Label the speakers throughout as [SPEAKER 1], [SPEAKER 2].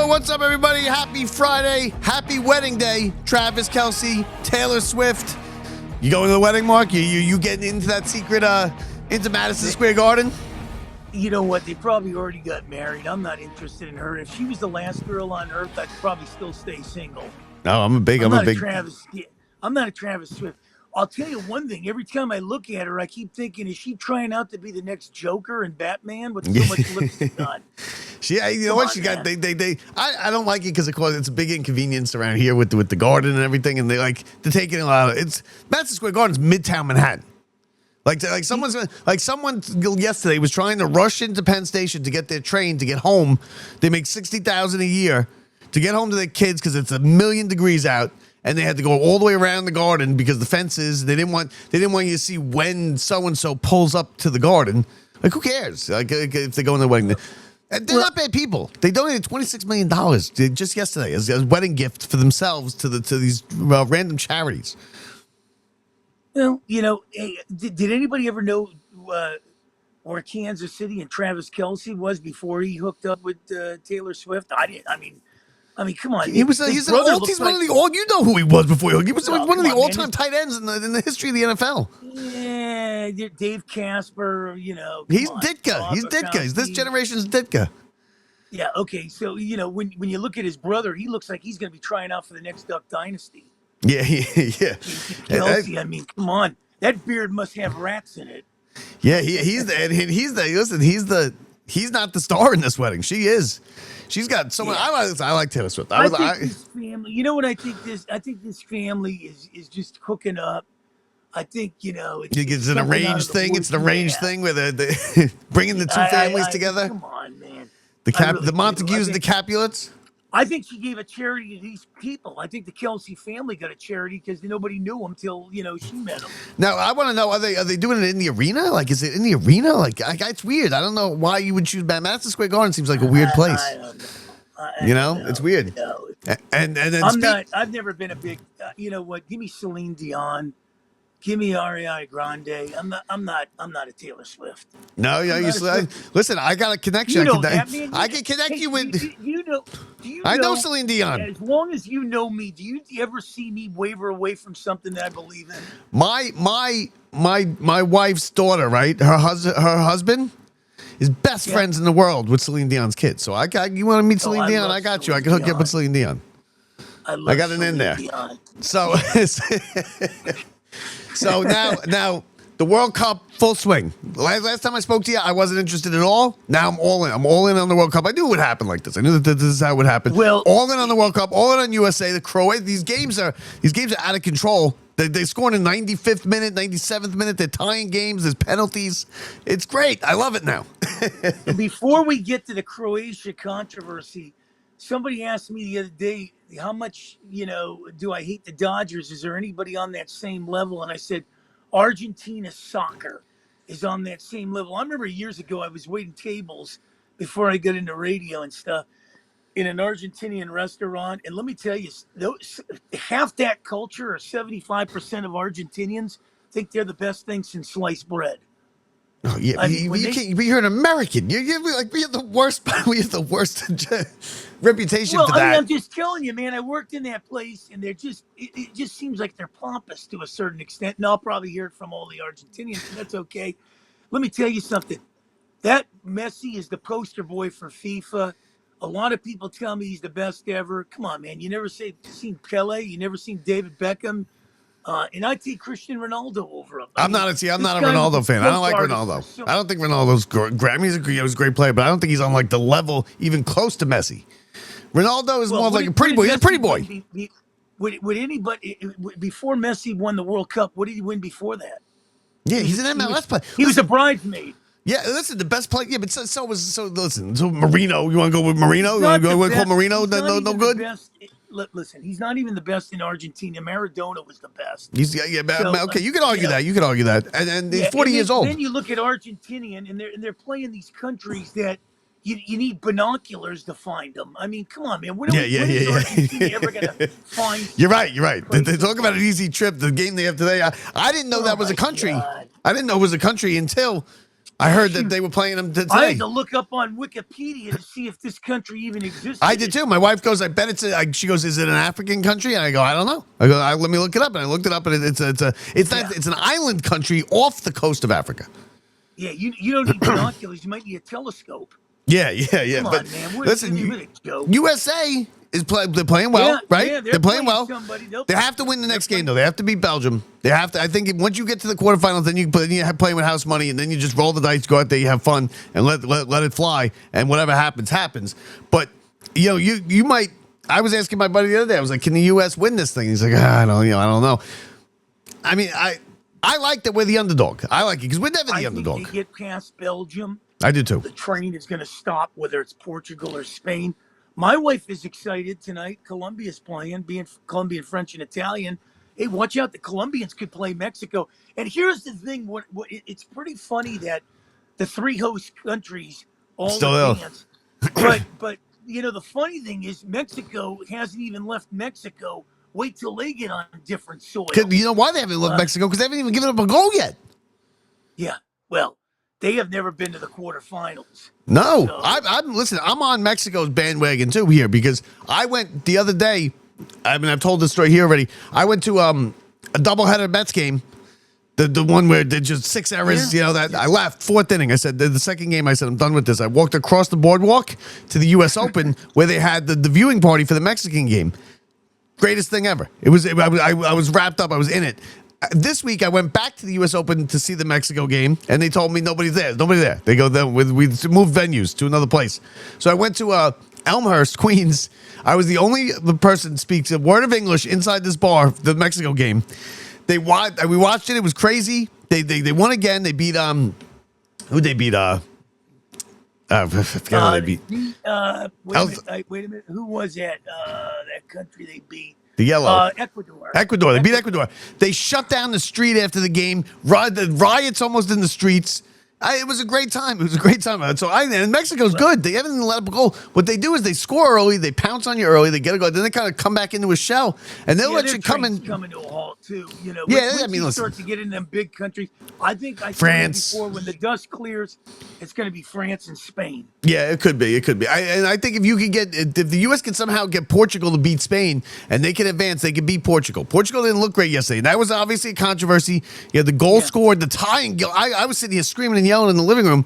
[SPEAKER 1] What's up, everybody? Happy Friday. Happy wedding day. Travis Kelce, Taylor Swift. You going to the wedding, Mark? You getting into that secret, into Madison Square Garden?
[SPEAKER 2] You know what? They probably already got married. I'm not interested in her. If she was the last girl on earth, I'd probably still stay single.
[SPEAKER 1] No, I'm not a
[SPEAKER 2] Travis Swift. I'll tell you one thing. Every time I look at her, I keep thinking, is she trying out to be the next Joker and Batman with so much lipstick on?
[SPEAKER 1] You know what? She got I don't like it because it's a big inconvenience around here with the garden and everything, and they're taking a lot of it's Madison Square Garden's Midtown Manhattan. Someone yesterday was trying to rush into Penn Station to get their train to get home. They make $60,000 a year to get home to their kids because it's 1,000,000 degrees out. And they had to go all the way around the garden because the fences. They didn't want you to see when so and so pulls up to the garden. Like, who cares? Like, if they go in the wedding, they're not bad people. They donated $26 million just yesterday as a wedding gift for themselves to these random charities.
[SPEAKER 2] Well, did anybody ever know where Kansas City and Travis Kelce was before he hooked up with Taylor Swift? I didn't. I mean, come on.
[SPEAKER 1] He's one of the all. You know who he was before. He was one of the all-time tight ends in the history of the NFL.
[SPEAKER 2] Yeah, Dave Casper.
[SPEAKER 1] He's Ditka. He's Ditka. He's this generation's Ditka.
[SPEAKER 2] Yeah. Okay. So when you look at his brother, he looks like he's going to be trying out for the next Duck Dynasty.
[SPEAKER 1] Yeah.
[SPEAKER 2] Kelce, I mean, come on. That beard must have rats in it.
[SPEAKER 1] Yeah. He's not the star in this wedding. She is. She's got someone. Yeah. I like Taylor Swift.
[SPEAKER 2] I think this family. You know what I think? I think this family is just hooking up. I think
[SPEAKER 1] it's an arranged thing. It's an arranged thing where they're bringing the two families together.
[SPEAKER 2] Come on, man.
[SPEAKER 1] The Montagues and the Capulets.
[SPEAKER 2] I think she gave a charity to these people. I think the Kelce family got a charity because nobody knew them till she met them.
[SPEAKER 1] Now I want to know: are they doing it in the arena? Like, is it in the arena? Like, it's weird. I don't know why you would choose Madison Square Garden. Seems like a weird place.
[SPEAKER 2] I don't know.
[SPEAKER 1] It's weird. And then
[SPEAKER 2] I've never been a big. You know what? Give me Celine Dion. Give me Ariana Grande. I'm not a Taylor Swift.
[SPEAKER 1] No, listen. I got a connection. I can connect you with. I know Celine Dion.
[SPEAKER 2] As long as you know me, do you ever see me waver away from something that I believe in?
[SPEAKER 1] My wife's daughter, right? Her husband is best friends in the world with Celine Dion's kids. So you want to meet Celine Dion? I got you. I can hook you up with Celine Dion. I got it in there.
[SPEAKER 2] Dion.
[SPEAKER 1] So. So now the World Cup full swing. Last time I spoke to you, I wasn't interested at all. Now I'm all in. I'm all in on the World Cup. I knew it would happen like this. I knew that this is how it would happen.
[SPEAKER 2] Well,
[SPEAKER 1] all in on the World Cup. All in on USA. The Croatia. These games are out of control. They score in the 95th minute, 97th minute. They're tying games. There's penalties. It's great. I love it now.
[SPEAKER 2] Before we get to the Croatia controversy, somebody asked me the other day, how much, do I hate the Dodgers? Is there anybody on that same level? And I said, Argentina soccer is on that same level. I remember years ago, I was waiting tables before I got into radio and stuff in an Argentinian restaurant. And let me tell you, half that culture, or 75% of Argentinians, think they're the best thing since sliced bread.
[SPEAKER 1] Oh yeah, you're an American. You're like we have the worst. We have the worst reputation for that.
[SPEAKER 2] I'm just telling you, man. I worked in that place, and it just seems like they're pompous to a certain extent. And I'll probably hear it from all the Argentinians, and that's okay. Let me tell you something. That Messi is the poster boy for FIFA. A lot of people tell me he's the best ever. Come on, man. You never seen Pele. You never seen David Beckham. And I take Cristiano Ronaldo over him.
[SPEAKER 1] I'm not a Ronaldo fan. I don't like Ronaldo. I don't think Ronaldo's great. He's a great player, but I don't think he's on like the level even close to Messi. Ronaldo is more like a pretty boy. He's a pretty boy.
[SPEAKER 2] Would anybody before Messi won the World Cup? What did he win before that?
[SPEAKER 1] Yeah, he's an MLS player.
[SPEAKER 2] He was a bridesmaid.
[SPEAKER 1] Yeah, listen, the best player. Yeah, but listen. So Marino, you want to go with Marino? You want to call Marino no good?
[SPEAKER 2] Listen, he's not even the best in Argentina. Maradona was the best.
[SPEAKER 1] Okay, you can argue that. You can argue that. And he's 40 years old.
[SPEAKER 2] Then you look at Argentinian, and they're playing these countries that, you need binoculars to find them. I mean, come on, man. When is Argentina ever going to find?
[SPEAKER 1] You're right. They talk about an easy trip. The game they have today. I didn't know that was a country.
[SPEAKER 2] God.
[SPEAKER 1] I didn't know it was a country until I heard that they were playing them today.
[SPEAKER 2] I had to look up on Wikipedia to see if this country even existed.
[SPEAKER 1] I did too. My wife goes, I bet she goes, is it an African country? And I go, I don't know. I go, let me look it up. And I looked it up, and it's an island country off the coast of Africa.
[SPEAKER 2] Yeah, you don't need binoculars. You might need a telescope.
[SPEAKER 1] Yeah.
[SPEAKER 2] Come
[SPEAKER 1] but
[SPEAKER 2] on, man.
[SPEAKER 1] listen, USA they're playing well, right?
[SPEAKER 2] Yeah,
[SPEAKER 1] they're playing well. They have to win the next game, though. They have to beat Belgium. They have to. I think once you get to the quarterfinals, then you play with house money, and then you just roll the dice, go out there, you have fun, and let it fly, and whatever happens. But you might. I was asking my buddy the other day. I was like, "Can the U.S. win this thing?" He's like, I don't know. I mean, I like that we're the underdog. I like it because we're never the underdog.
[SPEAKER 2] If they get past Belgium,
[SPEAKER 1] I do too.
[SPEAKER 2] The train is going to stop, whether it's Portugal or Spain. My wife is excited tonight. Colombia's playing, being Colombian, French, and Italian. Hey, watch out. The Colombians could play Mexico. And here's the thing. It's pretty funny that the three host countries all
[SPEAKER 1] still
[SPEAKER 2] advance. But the funny thing is Mexico hasn't even left Mexico. Wait till they get on different soil.
[SPEAKER 1] You know why they haven't left Mexico? Because they haven't even given up a goal yet.
[SPEAKER 2] Yeah, well, they have never been to the quarterfinals.
[SPEAKER 1] No, so. I'm on Mexico's bandwagon too here because I went the other day. I mean, I've told this story here already. I went to a doubleheader Mets game, the one where there's just 6 errors. I left fourth inning. I said the second game. I said I'm done with this. I walked across the boardwalk to the U.S. Open where they had the viewing party for the Mexican game. Greatest thing ever. I was wrapped up. I was in it. This week, I went back to the U.S. Open to see the Mexico game, and they told me nobody's there. Nobody there. They go, we moved venues to another place. So I went to Elmhurst, Queens. I was the only person speaks a word of English inside this bar, the Mexico game. We watched it. It was crazy. They won again. They beat who'd they beat? I forget who they beat.
[SPEAKER 2] Wait a minute. Who was that? That country they beat?
[SPEAKER 1] The yellow.
[SPEAKER 2] Ecuador.
[SPEAKER 1] They beat Ecuador. They shut down the street after the game. The riots almost in the streets. It was a great time. And Mexico's good. They haven't let up a goal. What they do is they score early. They pounce on you early. They get a goal. Then they kind of come back into a shell, and they'll let you come in.
[SPEAKER 2] Coming to a halt too.
[SPEAKER 1] Once
[SPEAKER 2] you start to get in them big countries. I think
[SPEAKER 1] France.
[SPEAKER 2] Said before, when the dust clears, it's going to be France and Spain.
[SPEAKER 1] Yeah, it could be. I think if the U.S. can somehow get Portugal to beat Spain and they can advance, they can beat Portugal. Portugal didn't look great yesterday. That was obviously a controversy. The goal scored, the tying. I was sitting here screaming and yelling in the living room,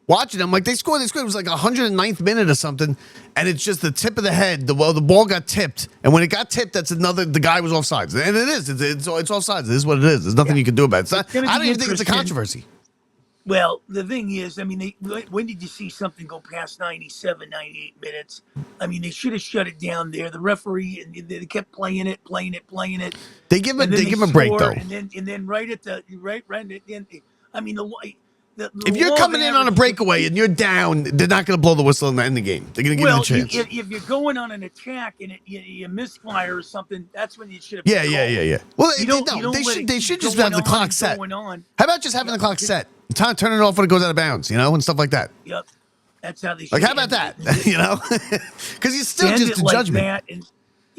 [SPEAKER 1] watching them. Like they scored. It was like 109th minute or something, and it's just the tip of the head. The ball got tipped, and when it got tipped, the guy was offsides, and it is. It's offsides. This is what it is. There's nothing you can do about it. I don't even think it's a controversy.
[SPEAKER 2] Well, the thing is, I mean, when did you see something go past 97, 98 minutes? I mean, they should have shut it down there. The referee, they kept playing it.
[SPEAKER 1] They give him a break though,
[SPEAKER 2] and then right at the end. I mean,
[SPEAKER 1] if you're coming in on a breakaway and you're down, they're not going to blow the whistle and end the game. They're going to give you the chance.
[SPEAKER 2] If you're going on an attack and you misfire or something, that's when you should have.
[SPEAKER 1] Yeah. Well, they should just have the clock set. How about just having the clock set? Turn it off when it goes out of bounds, and stuff like that.
[SPEAKER 2] Yep, that's how they should.
[SPEAKER 1] Like, how about that? Because it's still just a judgment.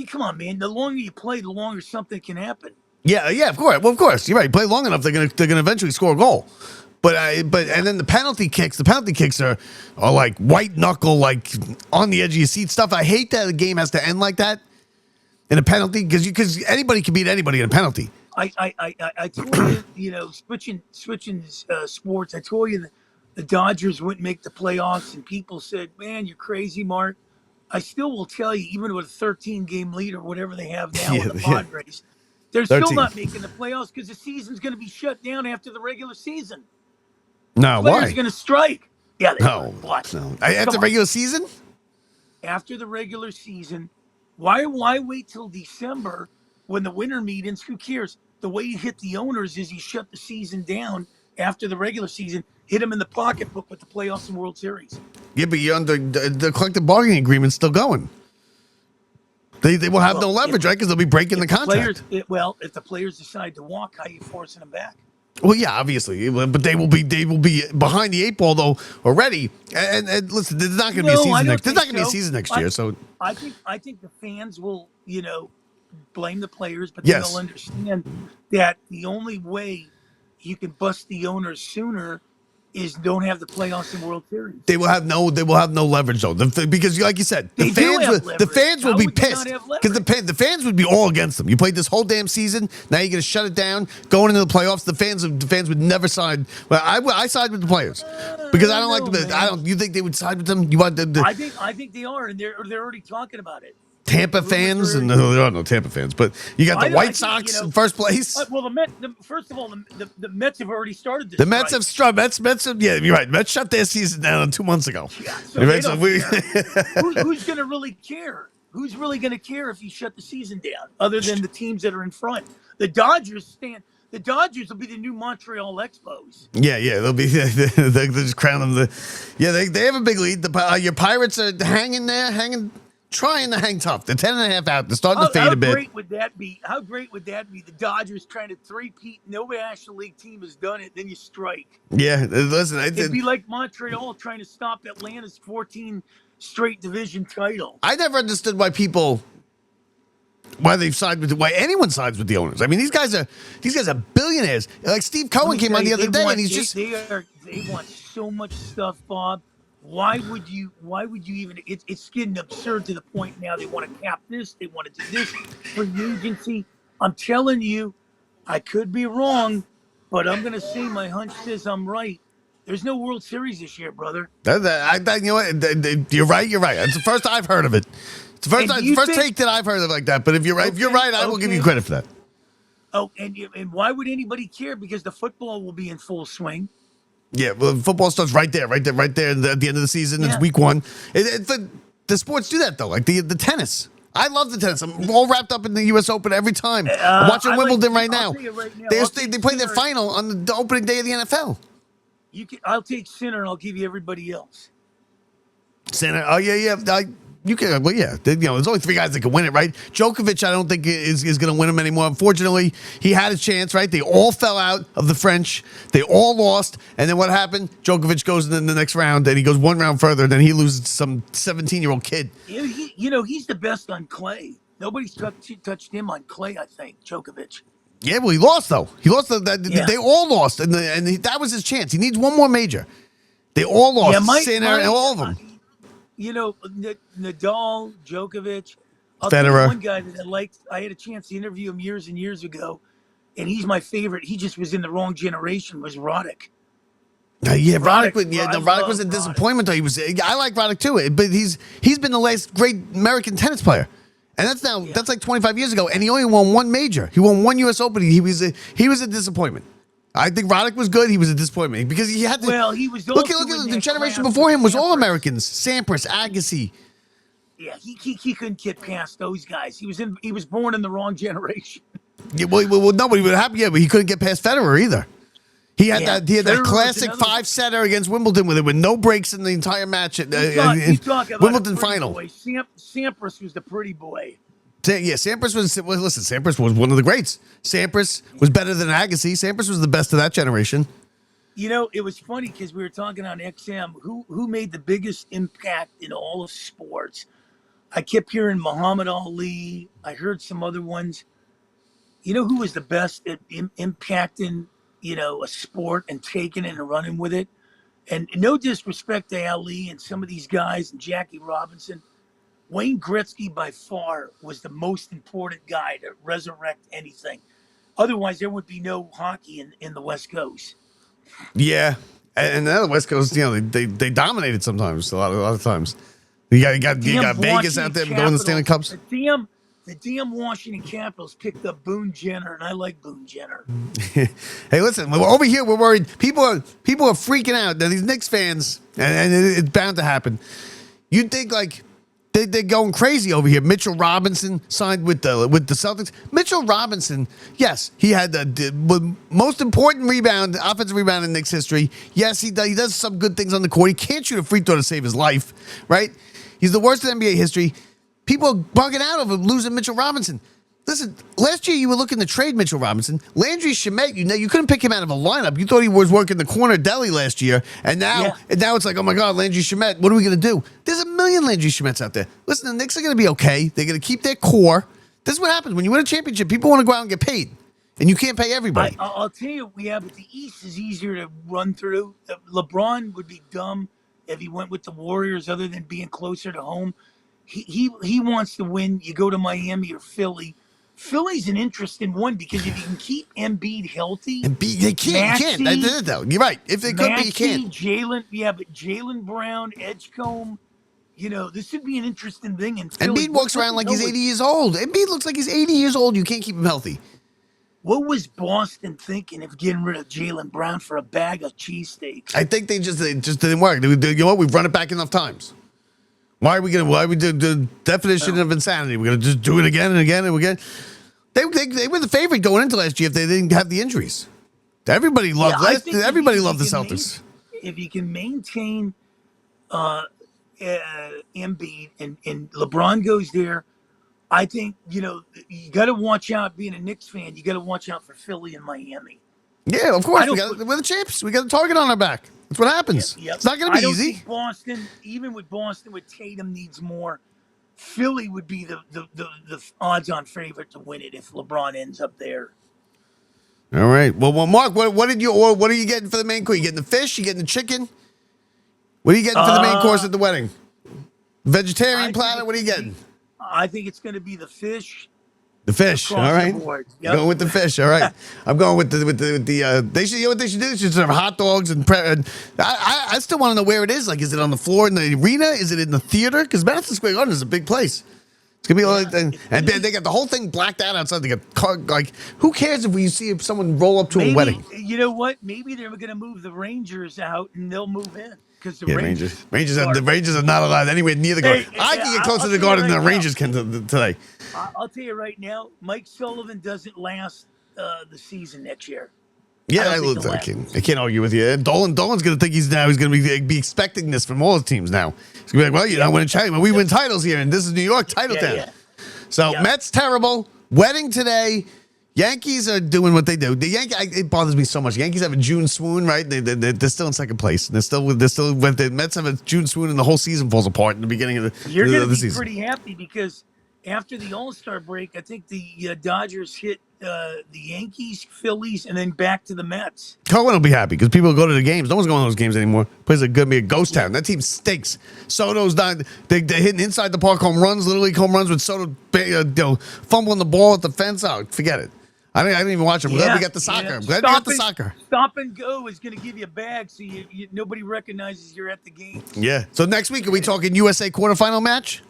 [SPEAKER 2] Come on, man. The longer you play, the longer something can happen.
[SPEAKER 1] Yeah, of course. Well, of course, you're right. Play long enough, they're gonna eventually score a goal. But and then the penalty kicks are like white knuckle, like on the edge of your seat stuff. I hate that the game has to end like that in a penalty because anybody can beat anybody in a penalty.
[SPEAKER 2] I told you, switching sports. I told you that the Dodgers wouldn't make the playoffs, and people said, "Man, you're crazy, Mark." I still will tell you, even with a 13-game lead or whatever they have now with the Padres, they're 13. Still not making the playoffs because the season's going to be shut down after the regular season.
[SPEAKER 1] No, why?
[SPEAKER 2] Players going to strike. Yeah,
[SPEAKER 1] no. After regular season?
[SPEAKER 2] After the regular season, why wait till December when the winter meetings? Who cares? The way you hit the owners is you shut the season down after the regular season, hit them in the pocketbook with the playoffs and World Series. Yeah, but you're under the collective bargaining agreement's still going. They will have no leverage, right? Because they'll be breaking the contract. If the players decide to walk, how are you forcing them back?
[SPEAKER 1] Well, yeah, obviously, but they will be behind the eight ball though already. And listen, there's not going to be a
[SPEAKER 2] No, I
[SPEAKER 1] season
[SPEAKER 2] don't
[SPEAKER 1] next. There's
[SPEAKER 2] think
[SPEAKER 1] not going to be a
[SPEAKER 2] so.
[SPEAKER 1] season next
[SPEAKER 2] I,
[SPEAKER 1] year. So
[SPEAKER 2] I think the fans will, blame the players, but then they'll
[SPEAKER 1] yes,
[SPEAKER 2] understand that the only way you can bust the owners sooner is don't have the playoffs and World Series.
[SPEAKER 1] they will have no leverage though, because like you said,
[SPEAKER 2] They do have
[SPEAKER 1] the
[SPEAKER 2] leverage.
[SPEAKER 1] fans will
[SPEAKER 2] How
[SPEAKER 1] be
[SPEAKER 2] would they
[SPEAKER 1] pissed
[SPEAKER 2] not have
[SPEAKER 1] because
[SPEAKER 2] leverage?
[SPEAKER 1] the fans would be all against them. You played this whole damn season. Now you're going to shut it down. Going into the playoffs, the fans would never side. Well, I side with the players because I don't like them. I don't. You think they would side with them? You want them to?
[SPEAKER 2] I think they are, and they're already talking about it.
[SPEAKER 1] Tampa fans, and no, there are no Tampa fans, but you got the White Sox in first place.
[SPEAKER 2] Well, first of all, the Mets have already started this.
[SPEAKER 1] The Mets have struck. Mets have, yeah, you're right. Mets shut their season down 2 months ago.
[SPEAKER 2] Yeah, so
[SPEAKER 1] right,
[SPEAKER 2] they don't care. Who's going to really care? Who's really going to care if you shut the season down, other than the teams that are in front? The Dodgers will be the new Montreal Expos.
[SPEAKER 1] Yeah, they'll be. They'll just crown them. They have a big lead. Your Pirates are hanging there, trying to hang tough. They're 10.5 out. They're starting to fade a bit.
[SPEAKER 2] How great would that be? How great would that be? The Dodgers trying to three-peat. No National League team has done it. Then you strike.
[SPEAKER 1] Yeah, listen.
[SPEAKER 2] It'd be like Montreal trying to stop Atlanta's 14 straight division title.
[SPEAKER 1] I never understood why anyone sides with the owners. I mean, these guys are billionaires. Like Steve Cohen came on the other day, and
[SPEAKER 2] they want so much stuff, Bob. Why would you even? It's getting absurd to the point now. They want to cap this. They want to do this for the agency. I'm telling you, I could be wrong, but I'm going to say my hunch says I'm right. There's no World Series this year, brother.
[SPEAKER 1] You know what? You're right. That's the first I've heard of it. It's the first take that I've heard of it like that. But if you're right, I will give you credit for that.
[SPEAKER 2] Oh, and why would anybody care? Because the football will be in full swing.
[SPEAKER 1] Yeah, well, football starts right there at the end of the season. Yeah. It's week 1. The sports do that though, like the tennis. I love the tennis. I'm all wrapped up in the U.S. Open every time. I'm watching Wimbledon right now. They play their final on the opening day of the NFL.
[SPEAKER 2] I'll take Sinner and I'll give you everybody else.
[SPEAKER 1] Sinner. Oh yeah. You can. Well, yeah. There's only 3 guys that can win it, right? Djokovic, I don't think is going to win him anymore. Unfortunately, he had a chance, right? They all fell out of the French. They all lost, and then what happened? Djokovic goes in the next round, and he goes 1 round further. Then he loses to some 17-year-old kid.
[SPEAKER 2] He's the best on clay. Nobody's touched him on clay. I think Djokovic.
[SPEAKER 1] Yeah, well, he lost though. He lost. They all lost, and that was his chance. He needs 1 more major. They all lost. Sinner and all of them.
[SPEAKER 2] Nadal, Djokovic. I'll
[SPEAKER 1] Federer.
[SPEAKER 2] tell you one guy that I liked. I had a chance to interview him years and years ago, and he's my favorite. He just was in the wrong generation. Was Roddick?
[SPEAKER 1] Roddick was a disappointment. Though I like Roddick too, but he's been the last great American tennis player, and that's like 25 years ago, and he only won 1 major. He won 1 U.S. Open. He was a disappointment. I think Roddick was good. He was a disappointment because he had to.
[SPEAKER 2] Well, he was.
[SPEAKER 1] Look at the generation before him was all Americans. Sampras, Agassi.
[SPEAKER 2] Yeah, he couldn't get past those guys. He was born in the wrong generation.
[SPEAKER 1] Yeah, well, nobody would happen. Yeah, but he couldn't get past Federer either. He had that classic 5-setter against Wimbledon with no breaks in the entire match at Wimbledon final.
[SPEAKER 2] Sampras was the pretty boy.
[SPEAKER 1] Yeah, Sampras was one of the greats. Sampras was better than Agassi. Sampras was the best of that generation.
[SPEAKER 2] It was funny because we were talking on XM. Who made the biggest impact in all of sports? I kept hearing Muhammad Ali. I heard some other ones. Who was the best at impacting, a sport and taking it and running with it? And no disrespect to Ali and some of these guys and Jackie Robinson. Wayne Gretzky by far was the most important guy to resurrect anything. Otherwise, there would be no hockey in the West Coast.
[SPEAKER 1] Yeah, and the West Coast, they dominated sometimes. A lot of times. You got Vegas out there going to Stanley Cups.
[SPEAKER 2] The damn Washington Capitals picked up Boone Jenner, and I like Boone Jenner.
[SPEAKER 1] Hey, listen, over here we're worried. People are freaking out. Now, these Knicks fans, and it's bound to happen. You'd think like. They're going crazy over here. Mitchell Robinson signed with the Celtics. Mitchell Robinson, yes, he had the most important offensive rebound in Knicks history. Yes, he does some good things on the court. He can't shoot a free throw to save his life, right? He's the worst in NBA history. People are bugging out over losing Mitchell Robinson. Listen, last year you were looking to trade Mitchell Robinson. Landry Shamet, you couldn't pick him out of a lineup. You thought he was working the corner deli last year, and now it's like, oh my God, Landry Shamet, what are we going to do? There's a million Landry Shamets out there. Listen, the Knicks are going to be okay. They're going to keep their core. This is what happens. When you win a championship, people want to go out and get paid, and you can't pay everybody.
[SPEAKER 2] I'll tell you, but the East is easier to run through. LeBron would be dumb if he went with the Warriors other than being closer to home. He wants to win. You go to Miami or Philly. Philly's an interesting one because if you can keep Embiid healthy,
[SPEAKER 1] they can't. You can't. That's it, though. You're right. If they could, you can't.
[SPEAKER 2] Jaylen Brown, Edgecombe. This would be an interesting thing. And
[SPEAKER 1] Embiid walks around like he's 80 years old. Embiid looks like he's 80 years old. You can't keep him healthy.
[SPEAKER 2] What was Boston thinking of getting rid of Jaylen Brown for a bag of cheesesteaks?
[SPEAKER 1] I think they just didn't work. You know what? We've run it back enough times. Why we do the definition of insanity? We're gonna just do it again and again and again. They were the favorite going into last year if they didn't have the injuries. Everybody loved everybody loved the Celtics.
[SPEAKER 2] If you can maintain Embiid and LeBron goes there, I think you got to watch out. Being a Knicks fan, you got to watch out for Philly and Miami.
[SPEAKER 1] Yeah, of course. We're the champs. We got a target on our back. That's what happens.
[SPEAKER 2] Yep.
[SPEAKER 1] It's not going to be easy.
[SPEAKER 2] Think Boston, even with Tatum needs more. Philly would be the odds-on favorite to win it if LeBron ends up there.
[SPEAKER 1] All right. Well, Mark, what are you getting for the main course? You getting the fish? You getting the chicken? What are you getting for the main course at the wedding? Vegetarian platter? What are you getting?
[SPEAKER 2] I think it's going to be the fish.
[SPEAKER 1] The fish, all right.
[SPEAKER 2] Yep.
[SPEAKER 1] Going with the fish, all right. I'm going with the. They should. You know what they should do? They should serve hot dogs and. I still want to know where it is. Like, is it on the floor in the arena? Is it in the theater? Because Madison Square Garden is a big place. It's gonna be all and they got the whole thing blacked out outside. They got who cares if we see someone roll up to a wedding?
[SPEAKER 2] You know what? Maybe they're gonna move the Rangers out and they'll move in. Because the
[SPEAKER 1] Rangers are not allowed anywhere near the Garden. I can get closer to the Garden than the Rangers can today.
[SPEAKER 2] I'll tell you right now, Mike Sullivan doesn't last the season next year.
[SPEAKER 1] Yeah, I can't argue with you. Dolan's going to think he's going to be expecting this from all the teams now. He's going to be like, well, you're not winning titles. We win titles here, and this is New York, title town. Yeah. So Mets terrible. Wedding today. Yankees are doing what they do. It bothers me so much. Yankees have a June swoon, right? They're still in second place. They're still when the Mets have a June swoon and the whole season falls apart in the beginning of the season.
[SPEAKER 2] You're going to be pretty happy because after the All-Star break, I think the Dodgers hit the Yankees, Phillies, and then back to the Mets.
[SPEAKER 1] Cohen will be happy because people go to the games. No one's going to those games anymore. Plays going to be a ghost town. That team stinks. Soto's done. They're hitting inside the park home runs, Little League home runs with Soto fumbling the ball at the fence. Oh, forget it. I didn't even watch them. I'm glad we got the soccer. I'm glad we got the soccer.
[SPEAKER 2] Stop and go is going to give you a bag so nobody recognizes you're at the game.
[SPEAKER 1] Yeah. So next week, are we talking USA quarterfinal match?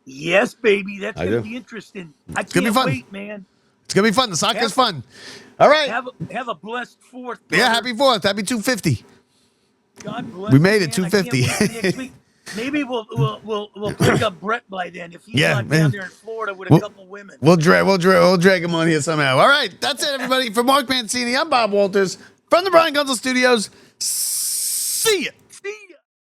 [SPEAKER 2] Yes, baby. That's going to be interesting. It's going to be fun. Wait, man.
[SPEAKER 1] It's going to be fun. The soccer's fun. All right.
[SPEAKER 2] Have a blessed 4th. Brother.
[SPEAKER 1] Yeah, happy 4th. Happy 250.
[SPEAKER 2] God bless.
[SPEAKER 1] We made it 250.
[SPEAKER 2] Maybe we'll pick up Brett by then if he's not down there in Florida with a couple women.
[SPEAKER 1] We'll drag him on here somehow. All right, that's it, everybody. For Mark Mancini, I'm Bob Walters from the Brian Gunzel Studios. See ya.